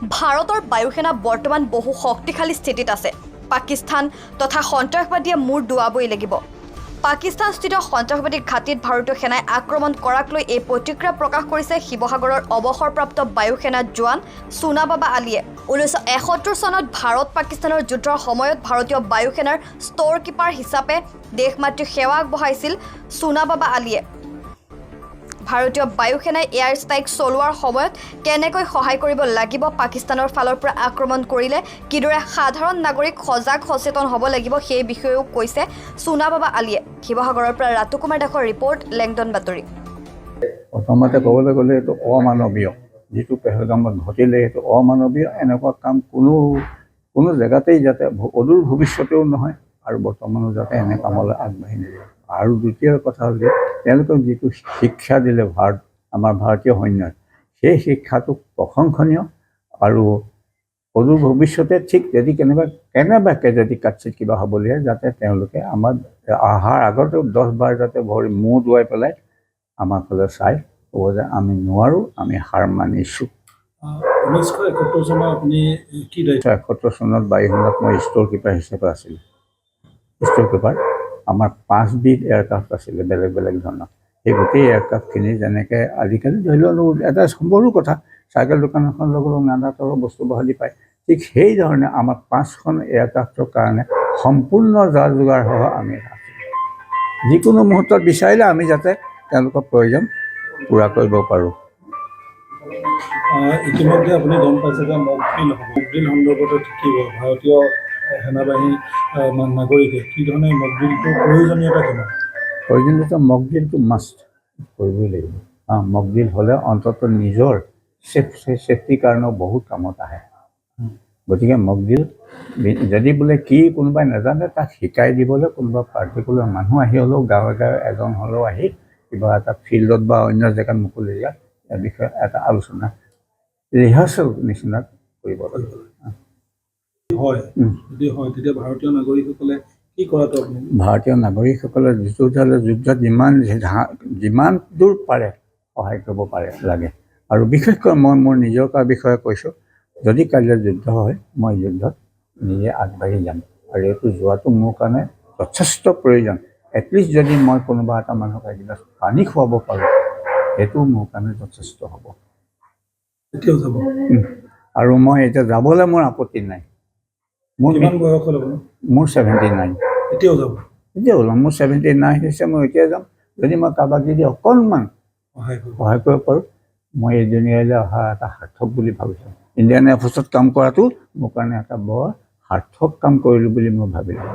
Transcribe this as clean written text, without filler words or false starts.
ভাৰতৰ বায়ুসেনা বৰ্তমান বহু শক্তিশালী স্থিতিত আছে। পাকিস্তান তথা সন্ত্ৰাসবাদীয়ে মূৰ দুৱাবই লাগিব। পাকিস্তানস্থিত সন্ত্ৰাসবাদী ঘাটিত ভাৰতীয় সেনাই আক্ৰমণ কৰাক লৈ এই প্ৰতিক্ৰিয়া প্ৰকাশ কৰিছে শিৱসাগৰৰ অৱসৰপ্ৰাপ্ত বায়ুসেনা জোৱান সোনা বাবা আলীয়ে। 1971 চনত ভাৰত পাকিস্তানৰ যুদ্ধৰ সময়ত ভাৰতীয় বায়ুসেনাৰ ষ্ট'ৰ কিপাৰ হিচাপে দেশমাতৃক সেৱা আগবঢ়াইছিল সোনা বাবা আলীয়ে। ভাৰতীয় বায়ুসেনাই এয়াৰ ষ্ট্ৰাইক চলোৱাৰ সময়ত কেনেকৈ সহায় কৰিব লাগিব, পাকিস্তানৰ ফালৰ পৰা আক্ৰমণ কৰিলে কিদৰে সাধাৰণ নাগৰিক সজাগ সচেতন হ'ব লাগিব, সেই বিষয়েও কৈছে সোনা বাবা আলীয়ে। শিৱসাগৰৰ পৰা ৰাতু কুমাৰ দাসৰ ৰিপৰ্ট, লেংডন বাতৰি। প্ৰথমতে ক'বলৈ গ'লে এইটো অমানৱীয়, যিটো পেহেলগামত ঘটিলে সেইটো অমানৱীয়। এনেকুৱা কাম কোনো জেগাতেই যাতে অদূৰ ভৱিষ্যতেও নহয় আৰু বৰ্তমানো যাতে এনে কামলৈ আগবাঢ়ি নাযায়। আৰু দ্বিতীয় কথা হ'ল যে তেওঁলোকক যিটো শিক্ষা দিলে আমাৰ ভাৰতীয় সৈন্যই, সেই শিক্ষাটো প্ৰশংসনীয়। আৰু অদূৰ ভৱিষ্যতে ঠিক যদি কেনেবাকৈ যদি কাটচিত কিবা হ'বলগীয়া, যাতে তেওঁলোকে আমাৰ অহাৰ আগতে 10 বাৰ যাতে মূৰ দুৱাই পেলাই আমাৰ ফালে চাই ক'ব যে আমি নোৱাৰোঁ, আমি হাৰ মানিছোঁ। 1971 চনত আপুনি কি দায়িত্ব? 1971 চনত বায়ুসেনাত মই ষ্ট'ৰ কিপাৰ হিচাপে আছিলোঁ। ষ্ট'ৰ কিপাৰ আমাৰ 5বিধ এয়াৰক্ৰাফ্ট আছিলে বেলেগ বেলেগ ধৰণৰ। সেই গোটেই এয়াৰক্ৰাফ্টখিনি যেনেকৈ আজিকালি ধৰি লওক এটা সৰু কথা, চাইকেল দোকান এখন লগৰ নানা ধৰণৰ বস্তু বাহালি পায়, ঠিক সেই ধৰণে আমাৰ 5খন এয়াৰক্ৰাফ্টৰ কাৰণে সম্পূৰ্ণ যা যোগাৰসহ আমি আছিলোঁ। যিকোনো মুহূৰ্তত বিচাৰিলে আমি যাতে তেওঁলোকৰ প্ৰয়োজন পূৰা কৰিব পাৰোঁ। ইতিমধ্যে আপুনি গম পাইছে যে মকড্ৰিল সন্দৰ্ভত থাকিব ভাৰতীয় সেনাবাহিনী নাগৰিকে কি ধৰণে মকড্ৰিলটোৰ প্ৰয়োজনীয়তা কিমান? প্ৰয়োজনীয়তা মকড্ৰিলটো মাষ্ট কৰিবই লাগিব। মকড্ৰিল হ'লে অন্ততঃ নিজৰ ছেফটিৰ কাৰণেও বহুত কামত আহে। গতিকে মকড্ৰিল যদি বোলে কি কোনোবাই নাজানে তাক শিকাই দিবলৈ কোনোবা পাৰ্টিকুলাৰ মানুহ আহি হ'লেও গাঁৱে গাঁৱে এজন হ'লেও আহি কিবা এটা ফিল্ডত বা অন্য জেগাত মুকলি জেগাত ইয়াৰ বিষয়ে এটা আলোচনা ৰিহাৰ্চেল নিচিনা কৰিব লাগিব। যদি হয় তেতিয়া ভাৰতীয় নাগৰিকসকলে কি কৰাটো? ভাৰতীয় নাগৰিকসকলে যুদ্ধত যিমান দূৰ পাৰে সহায় কৰিব পাৰে লাগে। আৰু বিশেষকৈ মই মোৰ নিজৰ বিষয়ে কৈছোঁ, যদি কাইলৈ যুদ্ধ হয় মই যুদ্ধত নিজে আগবাঢ়ি যাম। আৰু এইটো যোৱাটো মোৰ কাৰণে যথেষ্ট প্ৰয়োজন। এটলিষ্ট যদি মই কোনোবা এটা মানুহক এগিলাচ পানী খুৱাব পাৰোঁ, সেইটো মোৰ কাৰণে যথেষ্ট হ'ব। এতিয়াও যাব? আৰু মই এতিয়া যাবলৈ মোৰ আপত্তি নাই। কিমান বয়স হ'ল আপোনাৰ? মোৰ 79। এতিয়াও যাব? এতিয়া ওলাম, মোৰ 79 হৈছে, মই এতিয়া যাম। যদি মই কাৰোবাক যদি অকণমান সহায় কৰিব পাৰোঁ, মই এই দুনিয়ালৈ অহা এটা সাৰ্থক বুলি ভাবিছোঁ। ইণ্ডিয়ান এয়াৰফ'ৰ্চত কাম কৰাটো মোৰ কাৰণে এটা বৰ সাৰ্থক কাম কৰিলোঁ বুলি মই ভাবিলোঁ।